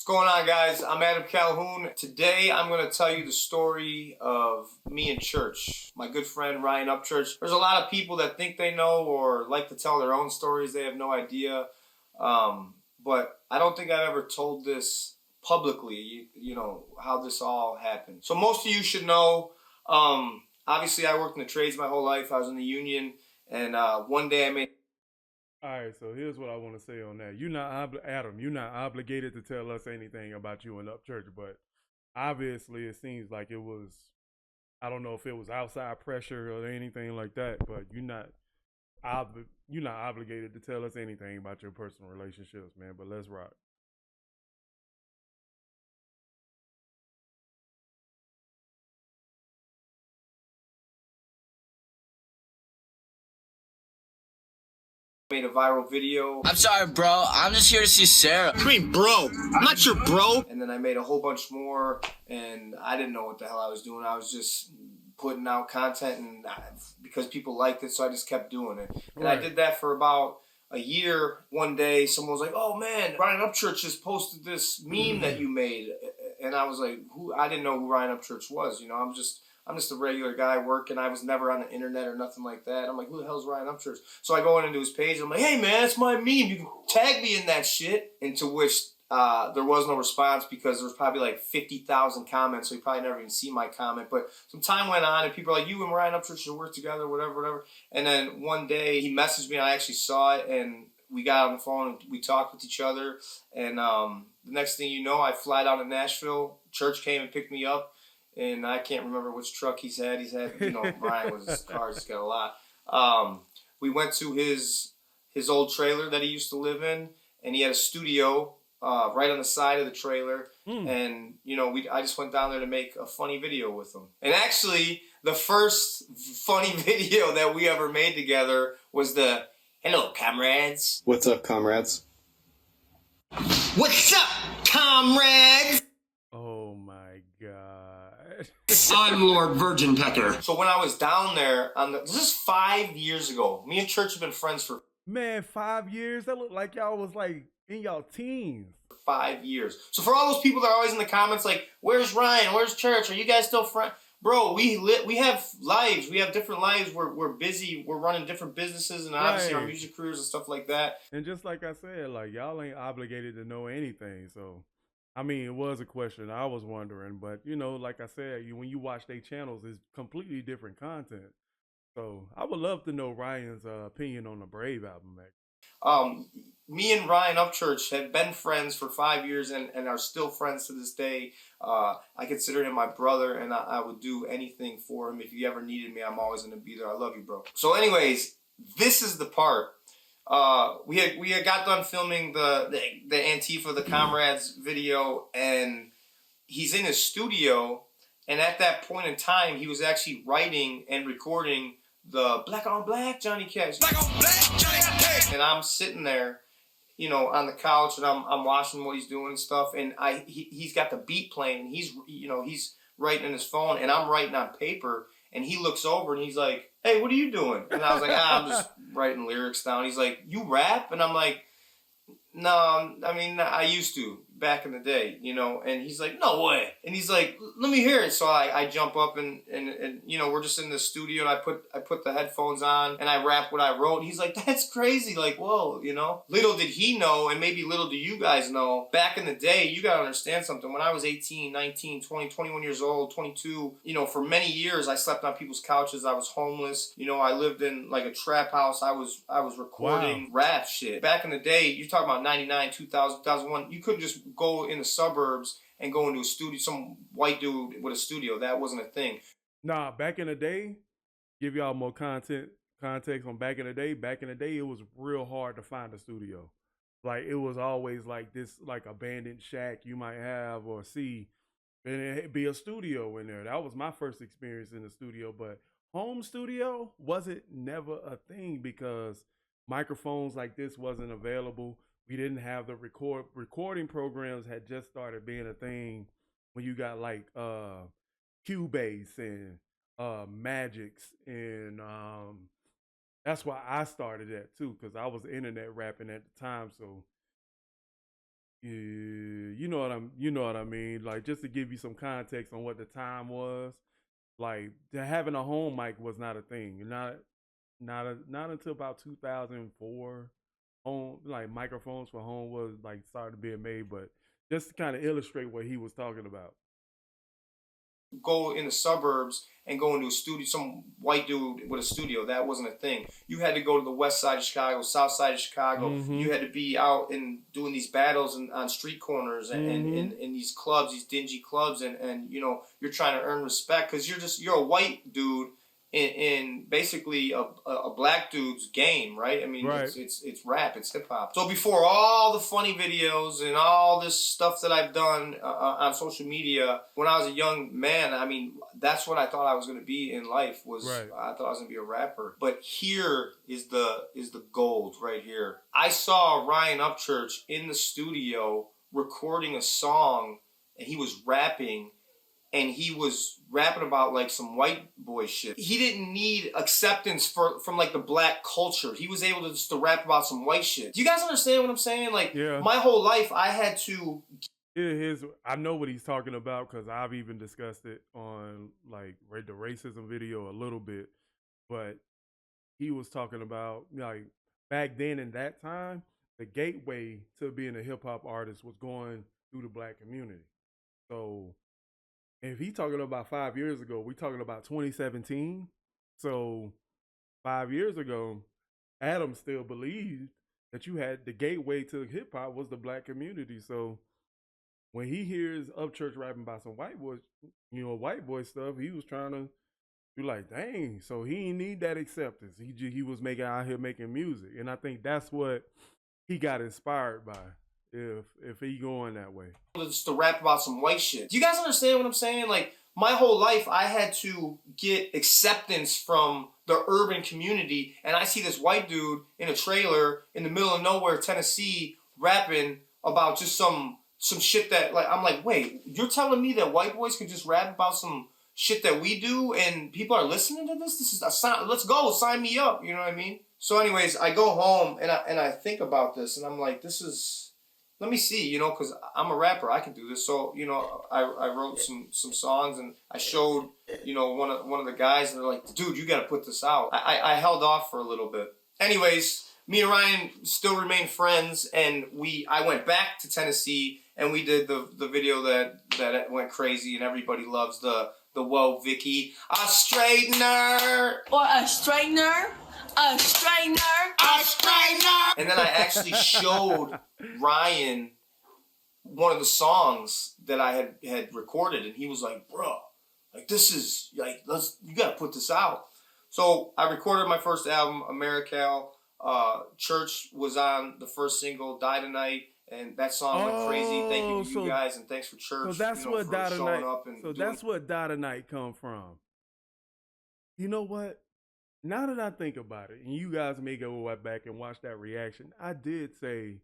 What's going on, guys? I'm Adam Calhoun. Today, I'm going to tell you the story of me in church. My good friend, Ryan Upchurch. There's a lot of people that think they know or like to tell their own stories. They have no idea. But I don't think I've ever told this publicly, you know, how this all happened. So most of you should know, obviously I worked in the trades my whole life. I was in the union. And one day I made... All right, so here's what I want to say on that. Adam, you're not obligated to tell us anything about you and Upchurch, but obviously it seems like it was, I don't know if it was outside pressure or anything like that, but you're not obligated to tell us anything about your personal relationships, man, but let's rock. Made a viral video. I'm sorry, bro. I'm just here to see Sarah. I mean, bro. I'm not your bro. And then I made a whole bunch more, and I didn't know what the hell I was doing. I was just putting out content, and because people liked it, so I just kept doing it. And I did that for about a year. One day, someone was like, "Oh man, Ryan Upchurch just posted this meme that you made," and I was like, "Who?" I didn't know who Ryan Upchurch was. You know, I'm just a regular guy working. I was never on the internet or nothing like that. I'm like, who the hell's Ryan Upchurch? So I go into his page. I'm like, hey, man, that's my meme. You can tag me in that shit. And to which there was no response because there was probably like 50,000 comments. So you probably never even see my comment. But some time went on and people are like, you and Ryan Upchurch should work together, whatever. And then one day he messaged me and I actually saw it. And we got on the phone and we talked with each other. And the next thing you know, I fly down to Nashville. Church came and picked me up. And I can't remember which truck he's had. You know, Ryan was his cars. He's got a lot. We went to his old trailer that he used to live in, and he had a studio right on the side of the trailer. And you know, I just went down there to make a funny video with him. And actually, the first funny video that we ever made together was the "Hello, comrades." What's up, comrades? What's up, comrades? Oh my God. I'm Lord Virgin Pecker. So when I was down there, this is 5 years ago. Me and Church have been friends for... Man, 5 years? That looked like y'all was like in y'all teens. 5 years. So for all those people that are always in the comments like, where's Ryan? Where's Church? Are you guys still friends? Bro, we have lives. We have different lives. We're busy. We're running different businesses and obviously our music careers and stuff like that. And just like I said, like y'all ain't obligated to know anything. So, I mean, it was a question I was wondering, but you know, like I said, when you watch their channels, it's completely different content. So I would love to know Ryan's opinion on the Brave album, man. Me and Ryan Upchurch have been friends for 5 years and are still friends to this day. I consider him my brother, and I would do anything for him. If he ever needed me, I'm always going to be there. I love you, bro. So anyways, this is the part. We had got done filming the Antifa, the Comrades video, and he's in his studio, and at that point in time, he was actually writing and recording the Black on Black Johnny Cash. Black on Black Johnny Cash. And I'm sitting there, you know, on the couch, and I'm watching what he's doing and stuff, and he's got the beat playing, and he's writing in his phone, and I'm writing on paper, and he looks over and he's like, hey, what are you doing? And I was like, I'm just writing lyrics down. He's like, you rap? And I'm like, no, I mean, I used to back in the day, you know. And he's like, no way. And he's like, let me hear it. So I jump up and you know, we're just in the studio, and I put the headphones on and I rap what I wrote. And he's like, that's crazy. Like, whoa, you know. Little did he know, and maybe little do you guys know, back in the day, you got to understand something. When I was 18, 19, 20, 21 years old, 22, you know, for many years I slept on people's couches. I was homeless. You know, I lived in like a trap house. I was recording rap shit. Back in the day, you're talking about 99, 2000, 2001, you couldn't just go in the suburbs and go into a studio, some white dude with a studio. That wasn't a thing. Nah, back in the day, give y'all more context on back in the day, it was real hard to find a studio. Like, it was always like this, like abandoned shack you might have or see, and it'd be a studio in there. That was my first experience in the studio, but home studio wasn't never a thing because microphones like this wasn't available. We didn't have the recording programs had just started being a thing when you got like Cubase and Magix, and that's why I started that too, because I was internet rapping at the time. So yeah, you know what I mean. Like just to give you some context on what the time was, like having a home mic was not a thing. Not until about 2004. Home like microphones for home was like started being made, but just to kind of illustrate what he was talking about. Go in the suburbs and go into a studio, some white dude with a studio. That wasn't a thing. You had to go to the west side of Chicago, south side of Chicago. Mm-hmm. You had to be out and doing these battles on street corners and in these clubs, these dingy clubs, and you know, you're trying to earn respect because you're a white dude in basically a black dude's game, right? I mean, Right. it's rap, it's hip hop. So before all the funny videos and all this stuff that I've done on social media, when I was a young man, I mean, that's what I thought I was going to be in life. Right. I thought I was going to be a rapper. But here is the gold right here. I saw Ryan Upchurch in the studio recording a song, and he was rapping. And he was rapping about like some white boy shit. He didn't need acceptance from like the black culture. He was able to just to rap about some white shit. Do you guys understand what I'm saying? Like my whole life I had to. I know what he's talking about because I've even discussed it on like the racism video a little bit. But he was talking about like back then in that time, the gateway to being a hip hop artist was going through the black community. So if he talking about 5 years ago, we talking about 2017. So 5 years ago, Adam still believed that you had the gateway to hip hop was the black community. So when he hears Upchurch rapping about some white boys, white boy stuff, he was trying to be like, dang. So he didn't need that acceptance. He was out here making music, and I think that's what he got inspired by. If he going that way. Just to rap about some white shit. Do you guys understand what I'm saying? Like, my whole life, I had to get acceptance from the urban community, and I see this white dude in a trailer in the middle of nowhere, Tennessee, rapping about just some shit that, like, I'm like, wait, you're telling me that white boys can just rap about some shit that we do, and people are listening to this? This is a sign. Let's go, sign me up. You know what I mean? So, anyways, I go home and I think about this, and I'm like, this is. Let me see, because I'm a rapper, I can do this. So, I wrote some songs, and I showed, one of the guys, and they're like, dude, you got to put this out. I held off for a little bit. Anyways, me and Ryan still remain friends, and I went back to Tennessee, and we did the video that went crazy, and everybody loves the Whoa Vicky, a straightener. Or a straightener. A straightener. A straightener. And then I actually showed Ryan one of the songs that I had recorded, and he was like, bro, like this is like you gotta put this out. So I recorded my first album, ACal. Church was on the first single, Die Tonight, and that song went crazy. Thank you to you guys, and thanks for Church. So that's what Die Tonight. That's what Die Tonight come from. You know what? Now that I think about it, and you guys may go back and watch that reaction, I did say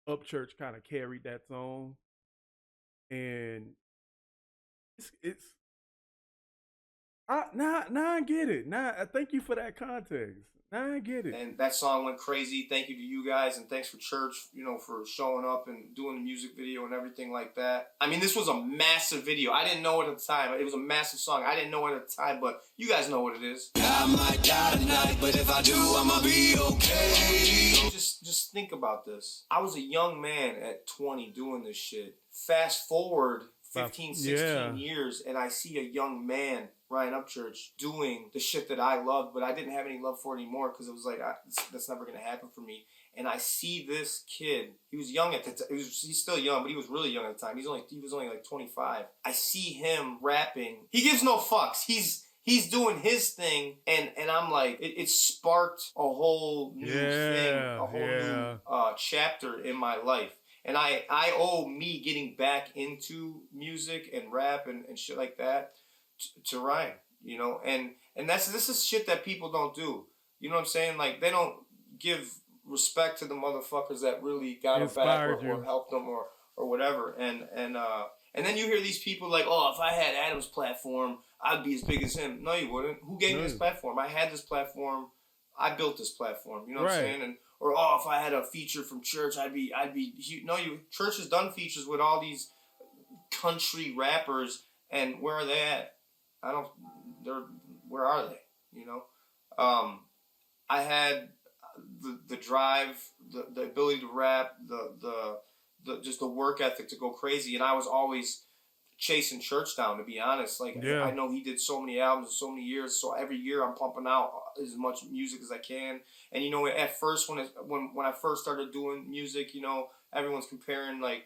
Upchurch kind of carried that song, and now I get it. Now I thank you for that context. Now I get it. And that song went crazy. Thank you to you guys, and thanks for Church, for showing up and doing the music video and everything like that. I mean, this was a massive video. I didn't know it at the time. It was a massive song. I didn't know it at the time, but you guys know what it is. I might die tonight, but if I do, I'ma be okay. Just think about this. I was a young man at 20 doing this shit. Fast forward 15, 16 years, and I see a young man, Ryan Upchurch, doing the shit that I loved, but I didn't have any love for it anymore because it was like, that's never going to happen for me. And I see this kid, he was young at the time, he's still young, but he was really young at the time. He was only like 25. I see him rapping. He gives no fucks. He's doing his thing, and I'm like, it sparked a whole new thing, a whole new chapter in my life. And I owe me getting back into music and rap and shit like that to Ryan, and this is shit that people don't do. You know what I'm saying? Like, they don't give respect to the motherfuckers that really got them back or helped them or whatever. And then you hear these people like, oh, if I had Adam's platform, I'd be as big as him. No, you wouldn't. Who gave me this platform? I had this platform. I built this platform. You know what I'm saying? And or oh, if I had a feature from Church, I'd be huge. No, Church has done features with all these country rappers, and where are they at? Where are they? You know, I had the drive, the ability to rap, the just the work ethic to go crazy, and I was always chasing Church down, to be honest. Like, Yeah. I know he did so many albums in so many years, so every year I'm pumping out as much music as I can. And you know, at first when I first started doing music, you know, everyone's comparing like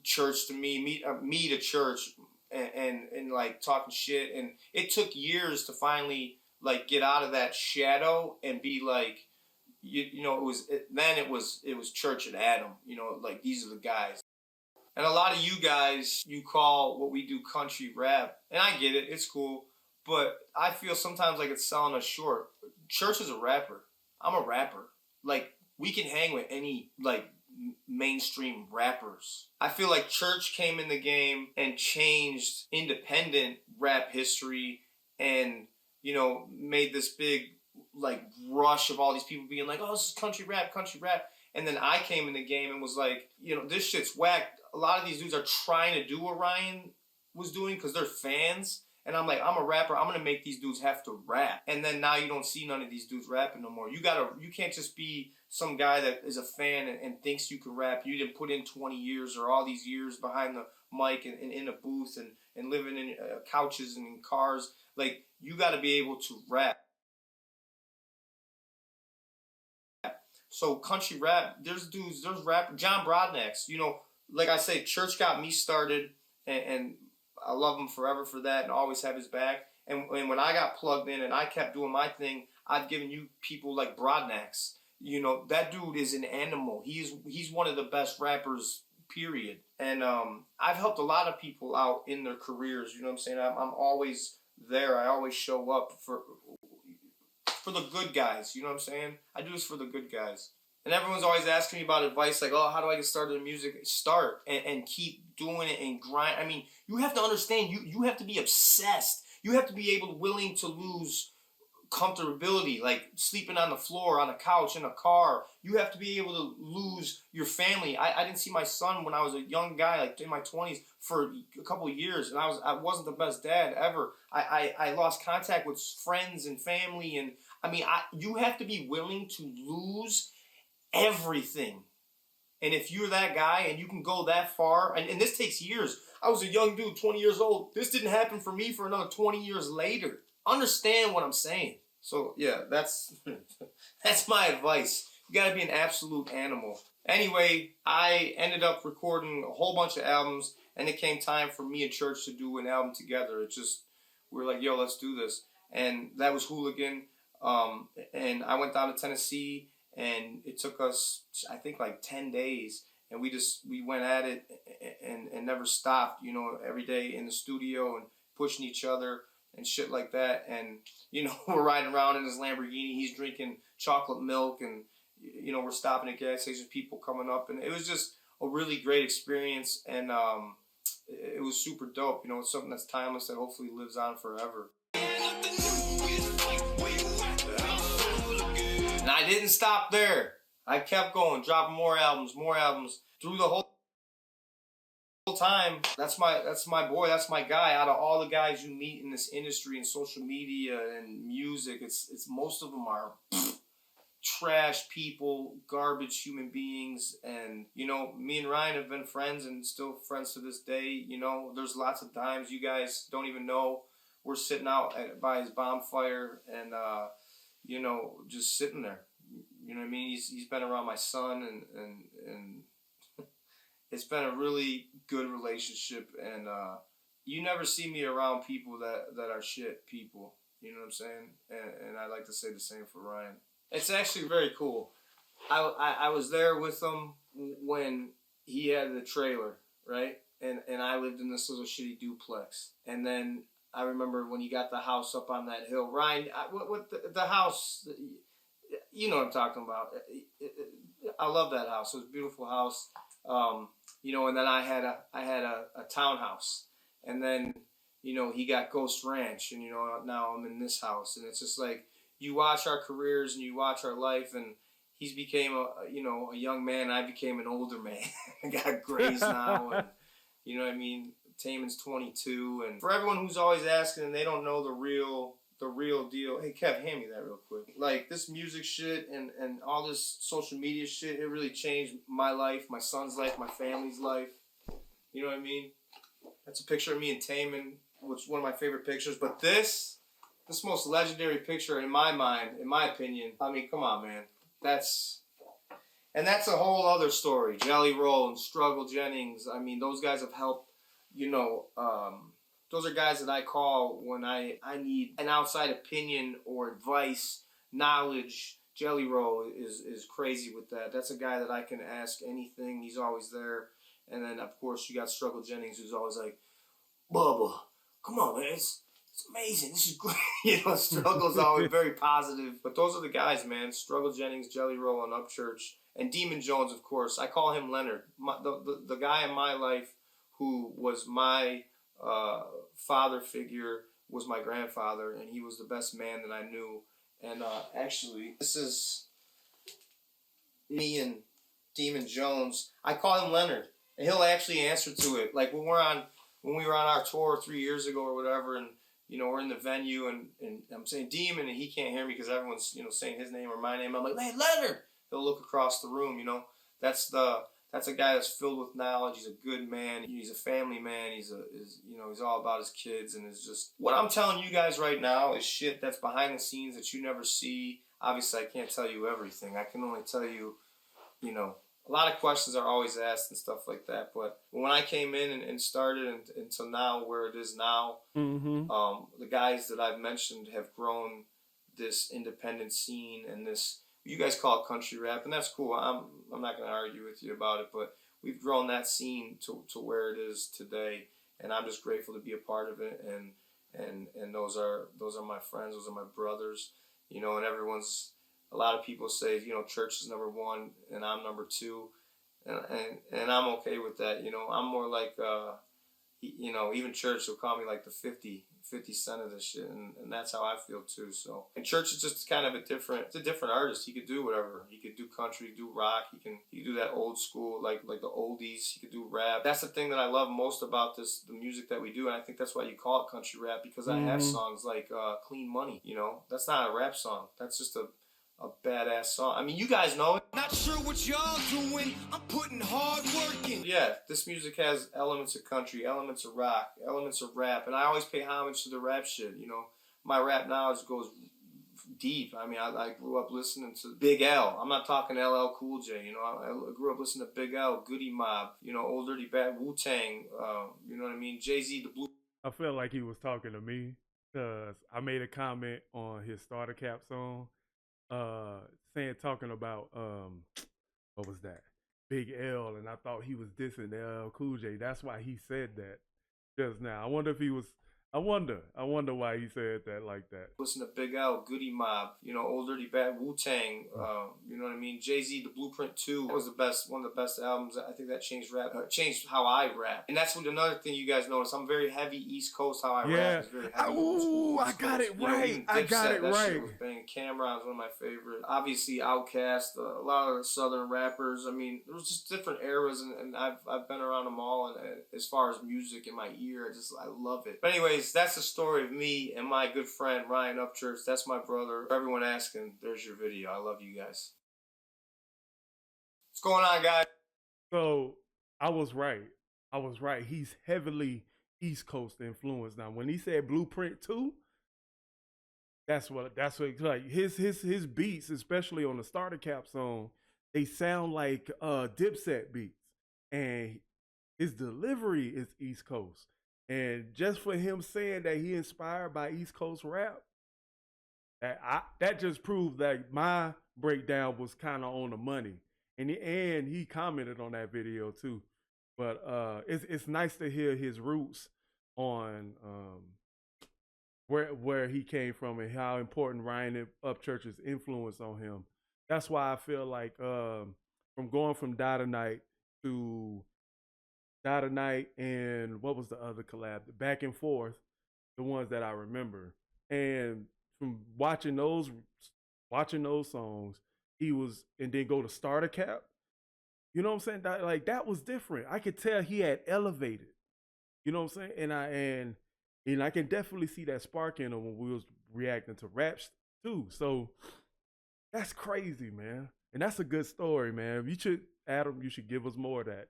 Church to me to Church, and like talking shit, and it took years to finally like get out of that shadow and be like, you know, it was Church and Adam, you know, like these are the guys. And a lot of you guys, you call what we do country rap. And I get it, it's cool. But I feel sometimes like it's selling us short. Church is a rapper. I'm a rapper. Like, we can hang with any, like, mainstream rappers. I feel like Church came in the game and changed independent rap history and, you know, made this big, like, rush of all these people being like, oh, this is country rap. And then I came in the game and was like, you know, this shit's whack. A lot of these dudes are trying to do what Ryan was doing because they're fans. And I'm like, I'm a rapper. I'm going to make these dudes have to rap. And then now you don't see none of these dudes rapping no more. You can't just be some guy that is a fan and thinks you can rap. You didn't put in 20 years or all these years behind the mic and in a booth and living in couches and in cars. Like, you got to be able to rap. So country rap, there's rap, John Broadnax, you know, like I say, Church got me started, and I love him forever for that and always have his back. And when I got plugged in and I kept doing my thing, I've given you people like Broadnax. You know, that dude is an animal. He's one of the best rappers, period. And I've helped a lot of people out in their careers, you know what I'm saying? I'm always there. I always show up for the good guys, you know what I'm saying? I do this for the good guys. And everyone's always asking me about advice, like, oh, how do I get started in music? Start and keep doing it and grind. I mean, you have to understand, you have to be obsessed. You have to be willing to lose comfortability, like sleeping on the floor, on a couch, in a car. You have to be able to lose your family. I didn't see my son when I was a young guy, like in my 20s, for a couple of years, and I wasn't the best dad ever. I lost contact with friends and family, and I mean, you have to be willing to lose everything. And if you're that guy and you can go that far, and this takes years. I was a young dude, 20 years old. This didn't happen for me for another 20 years later. Understand what I'm saying. So yeah, that's my advice. You gotta be an absolute animal. Anyway, I ended up recording a whole bunch of albums, and it came time for me and Church to do an album together. We were like, yo, let's do this. And that was Hooligan. And I went down to Tennessee, and it took us, I think, like 10 days. And we went at it and never stopped, you know, every day in the studio and pushing each other and shit like that. And, you know, we're riding around in his Lamborghini. He's drinking chocolate milk, and, you know, we're stopping at gas stations, people coming up. And it was just a really great experience. And it was super dope. You know, it's something that's timeless that hopefully lives on forever. And I didn't stop there. I kept going, dropping more albums through the whole time. That's my boy, that's my guy. Out of all the guys you meet in this industry and social media and music, it's most of them are trash people, garbage human beings. And, you know, me and Ryan have been friends and still friends to this day. You know, there's lots of times you guys don't even know we're sitting out by his bonfire and you know, just sitting there. You know what I mean? He's been around my son, and it's been a really good relationship. And you never see me around people that are shit people. You know what I'm saying? And I like to say the same for Ryan. It's actually very cool. I was there with him when he had the trailer, right? And I lived in this little shitty duplex. And then I remember when he got the house up on that hill. Ryan, what the house, you know what I'm talking about. I love that house. It was a beautiful house. You know, and then I had a townhouse. And then, you know, he got Ghost Ranch, and, you know, now I'm in this house. And it's just like, you watch our careers and you watch our life, and he's became a young man. I became an older man. I got grays now, and you know what I mean. Taman's 22, and for everyone who's always asking and they don't know the real deal. Hey Kev, hand me that real quick. Like this music shit and all this social media shit, it really changed my life, my son's life, my family's life. You know what I mean? That's a picture of me and Taman, which is one of my favorite pictures. But this most legendary picture in my mind, in my opinion. I mean, come on, man. That's a whole other story. Jelly Roll and Struggle Jennings. I mean, those guys have helped. Those are guys that I call when I need an outside opinion or advice, knowledge. Jelly Roll is crazy with that. That's a guy that I can ask anything. He's always there. And then, of course, you got Struggle Jennings, who's always like, Bubba, come on, man. It's amazing. This is great. Struggle's always very positive. But those are the guys, man. Struggle Jennings, Jelly Roll, and Upchurch. And Demon Jones, of course. I call him Leonard. The guy in my life who was my father figure was my grandfather, and he was the best man that I knew. And actually, this is me and Demon Jones. I call him Leonard, and he'll actually answer to it. Like when we were on our tour 3 years ago or whatever, and we're in the venue, and I'm saying Demon, and he can't hear me because everyone's saying his name or my name. I'm like, hey, Leonard. He'll look across the room. That's a guy that's filled with knowledge. He's a good man. He's a family man. He's all about his kids, and it's just what I'm telling you guys right now is shit that's behind the scenes that you never see. Obviously, I can't tell you everything. I can only tell you, a lot of questions are always asked and stuff like that. But when I came in and started until now, where it is now, the guys that I've mentioned have grown this independent scene and this. You guys call it country rap, and that's cool. I'm not going to argue with you about it, but we've grown that scene to where it is today, and I'm just grateful to be a part of it. And those are my friends, those are my brothers, and a lot of people say church is number one and I'm number two, and I'm okay with that. I'm more like even church will call me like the 50 Cent of this shit, and that's how I feel too. So, and Church is just kind of a different artist. He could do whatever. He could do country, do rock. He can do that old school, like the oldies. He could do rap. That's the thing that I love most about the music that we do, and I think that's why you call it country rap, because I have songs like Clean Money. That's not a rap song. That's just a badass song. I mean, you guys know it. Not sure what y'all doing. I'm putting hard work in. Yeah, this music has elements of country, elements of rock, elements of rap, and I always pay homage to the rap shit. My rap knowledge goes deep. I mean, I grew up listening to Big L. I'm not talking LL Cool J. I grew up listening to Big L, Goody Mob. Old Dirty Bad, Wu-Tang. You know what I mean? Jay-Z, the Blue. I felt like he was talking to me because I made a comment on his starter cap song. Talking about what was that? Big L, and I thought he was dissing LL Cool J. That's why he said that just now. I wonder why he said that like that. Listen to Big L, Goody Mob, Old Dirty Bad, Wu-Tang, you know what I mean? Jay-Z, The Blueprint 2 was one of the best albums. I think that changed rap, changed how I rap. And that's another thing you guys notice. I'm very heavy East Coast, how I rap is very heavy. Ooh, I got it right. I got it right. Shit was banging. Cameron's one of my favorite. Obviously, Outkast, a lot of the Southern rappers. I mean, there was just different eras, and I've been around them all. And as far as music in my ear, I love it. But anyways, that's the story of me and my good friend Ryan Upchurch. That's my brother. For everyone asking, there's your video. I love you guys. What's going on, guys? So I was right. He's heavily East Coast influenced. Now, when he said Blueprint 2, that's what like his beats, especially on the starter cap song, they sound like Dipset beats, and his delivery is East Coast. And just for him saying that he inspired by East Coast rap, that just proved that my breakdown was kind of on the money. And he commented on that video too. But it's nice to hear his roots on where he came from and how important Ryan Upchurch's influence on him. That's why I feel like from going from Die Tonight to Die Tonight and what was the other collab? The Back and Forth, the ones that I remember. And from watching those songs, he was, and then go to starter cap. You know what I'm saying? That was different. I could tell he had elevated. You know what I'm saying? And I can definitely see that spark in him when we was reacting to raps too. So that's crazy, man. And that's a good story, man. You should, Adam, you should give us more of that.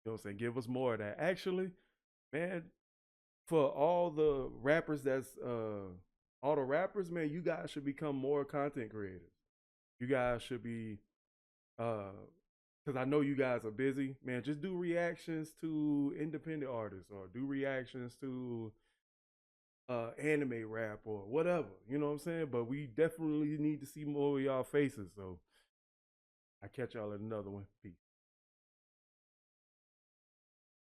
You know what I'm saying? Give us more of that. Actually, man, for all the rappers man, you guys should become more content creators. You guys should be because I know you guys are busy, man. Just do reactions to independent artists or do reactions to anime rap or whatever. You know what I'm saying? But we definitely need to see more of y'all faces. So I catch y'all in another one. Peace.